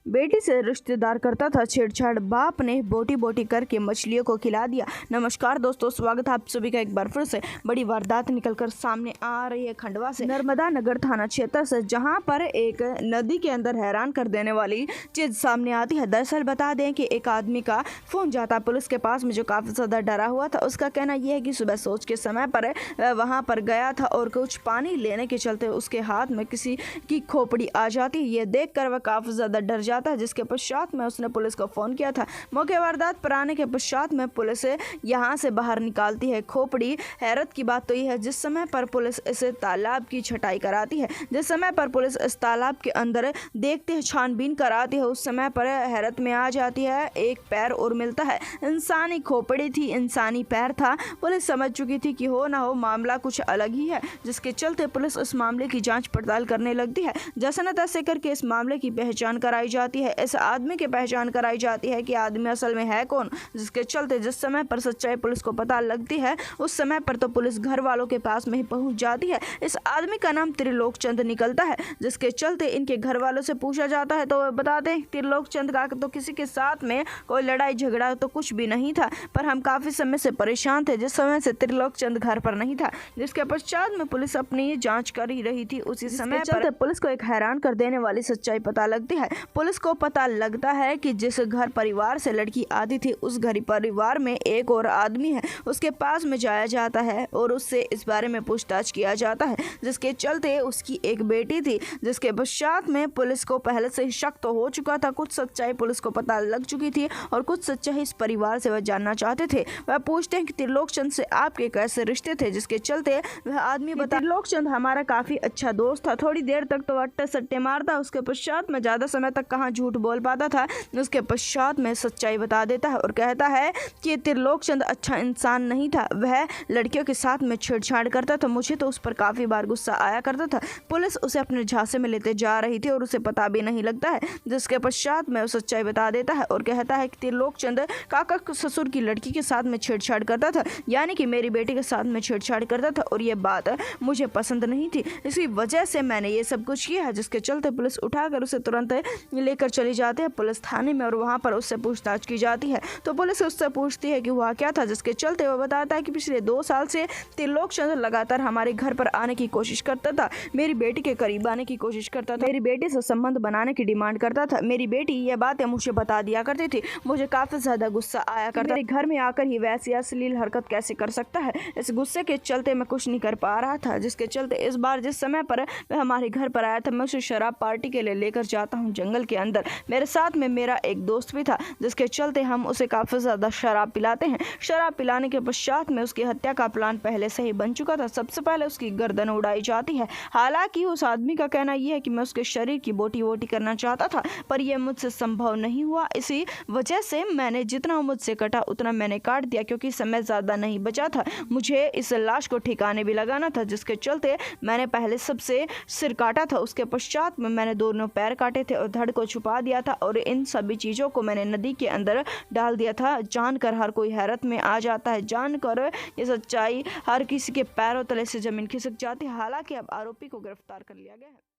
बेटी से रिश्तेदार करता था छेड़छाड़, बाप ने बोटी बोटी करके मछलियों को खिला दिया। नमस्कार दोस्तों, स्वागत है आप सभी का एक बार फिर से। बड़ी वारदात निकलकर सामने आ रही है खंडवा से, नर्मदा नगर थाना क्षेत्र से, जहां पर एक नदी के अंदर हैरान कर देने वाली चीज सामने आती है। दरअसल बता दें कि एक आदमी का फोन जाता पुलिस के पास में, जो काफी ज्यादा डरा हुआ था। उसका कहना यह है कि सुबह सोच के समय पर वहां पर गया था और कुछ पानी लेने के चलते उसके हाथ में किसी की खोपड़ी आ जाती है। ये देखकर वह काफी ज्यादा डर जाता है, जिसके पश्चात में उसने पुलिस को फोन किया था। मौके वारदात पर आने के पश्चात में पुलिस यहां से बाहर निकालती है खोपड़ी। हैरत की बात तो यह है, जिस समय पर पुलिस इस तालाब की छटाई कराती है, जिस समय पर पुलिस इस तालाब के अंदर देखते हैं, छानबीन कराती है, उस समय पर हैरत में आ जाती है। एक पैर और मिलता है, इंसानी खोपड़ी थी, इंसानी पैर था। पुलिस समझ चुकी थी कि हो ना हो मामला कुछ अलग ही है, जिसके चलते पुलिस इस मामले की जांच पड़ताल करने लगती है। जैसे न तैसे करके इस मामले की पहचान कराई जाती है, इस आदमी की पहचान कराई जाती है कि आदमी असल में है कौन। जिसके चलते जिस समय पर सच्चाई पुलिस को पता लगती है, उस समय पर तो पुलिस घर वालों के पास में ही पहुंच जाती है। इस आदमी का नाम त्रिलोक चंद निकलता है, जिसके चलते इनके घर वालों से पूछा जाता है तो बताते हैं त्रिलोक चंद का तो किसी के साथ में कोई लड़ाई झगड़ा तो कुछ भी नहीं था, पर हम काफी समय से परेशान थे, जिस समय से त्रिलोक चंद घर पर नहीं था। जिसके पश्चात में पुलिस अपनी जांच कर ही रही थी, उसी समय पर पुलिस को एक हैरान कर देने वाली सच्चाई पता लगती है। पुलिस को पता लगता है कि जिस घर परिवार से लड़की आती थी, उस घर परिवार में एक और आदमी है। उसके पास में जाया जाता है और उससे इस बारे में पूछताछ किया जाता है, जिसके चलते उसकी एक बेटी थी। जिसके पश्चात में पुलिस को पहले से ही शक तो हो चुका था, कुछ सच्चाई पुलिस को पता लग चुकी थी और कुछ सच्चाई इस परिवार से वह जानना चाहते थे। वह पूछते हैं कि त्रिलोक चंद से आपके कैसे रिश्ते थे, जिसके चलते वह आदमी बता, त्रिलोक चंद हमारा काफी अच्छा दोस्त था, थोड़ी देर तक तो अट्टे सट्टे मारता, उसके पश्चात में ज्यादा समय तक कहाँ झूठ बोल पाता था। उसके पश्चात में सच्चाई बता देता है और कहता है कि त्रिलोक चंद अच्छा इंसान नहीं था, वह लड़कियों के साथ में छेड़छाड़ करता था। मुझे तो उस पर काफी बार गुस्सा आया करता था। पुलिस उसे अपने झांसे में लेते जा रही थी और उसे पता भी नहीं लगता है। जिसके पश्चात में सच्चाई बता देता है और कहता है कि त्रिलोक चंद काका ससुर की लड़की के साथ में छेड़छाड़ करता था, यानी कि मेरी बेटी के साथ में छेड़छाड़ करता था और ये बात मुझे पसंद नहीं थी, इसी वजह से मैंने ये सब कुछ किया है। जिसके चलते पुलिस उठाकर उसे तुरंत लेकर चली जाती है पुलिस थाने में और वहां पर उससे पूछताछ की जाती है। तो पुलिस उससे पूछती है कि हुआ क्या था, जिसके चलते वो बताता है कि पिछले 2 साल से त्रिलोक चंद लगातार हमारे घर पर आने की कोशिश करता था, मेरी बेटी के करीब आने की कोशिश करता था, मेरी बेटी से संबंध बनाने की डिमांड करता था। मेरी बेटी ये बातें मुझे बता दिया करती थी, मुझे काफी ज्यादा गुस्सा आया करता, मेरे घर में आकर ही वैसी अश्लील हरकत कैसे कर सकता है। इस गुस्से के चलते मैं कुछ नहीं कर पा रहा था। जिसके चलते इस बार जिस समय पर वह हमारे घर पर आया था, मैं उसे शराब पार्टी के लिए लेकर जाता हूँ जंगल के अंदर। मेरे साथ में मेरा एक दोस्त भी था, जिसके चलते हम उसे काफी ज्यादा शराब पिलाते हैं। शराब पिलाने के पश्चात में उसकी हत्या का प्लान पहले से ही बन चुका था। सबसे पहले उसकी गर्दन उड़ाई जाती है। हालांकि उस आदमी का कहना यह है कि मैं उसके शरीर की बोटी वोटी करना चाहता था, पर यह मुझसे संभव नहीं हुआ। इसी वजह से मैंने जितना मुझसे कटा उतना मैंने काट दिया, क्योंकि समय ज्यादा नहीं बचा था। मुझे इस लाश को ठिकाने भी लगाना था, जिसके चलते मैंने पहले सबसे सिर काटा था, उसके पश्चात में मैंने दोनों पैर काटे थे और धड़ को छुपा दिया था और इन सभी चीज़ों को मैंने नदी के अंदर डाल दिया था। जानकर हर कोई हैरत में आ जाता है, जानकर ये सच्चाई हर किसी के पैरों तले से जमीन खिसक जाती है। हालांकि अब आरोपी को गिरफ्तार कर लिया गया है।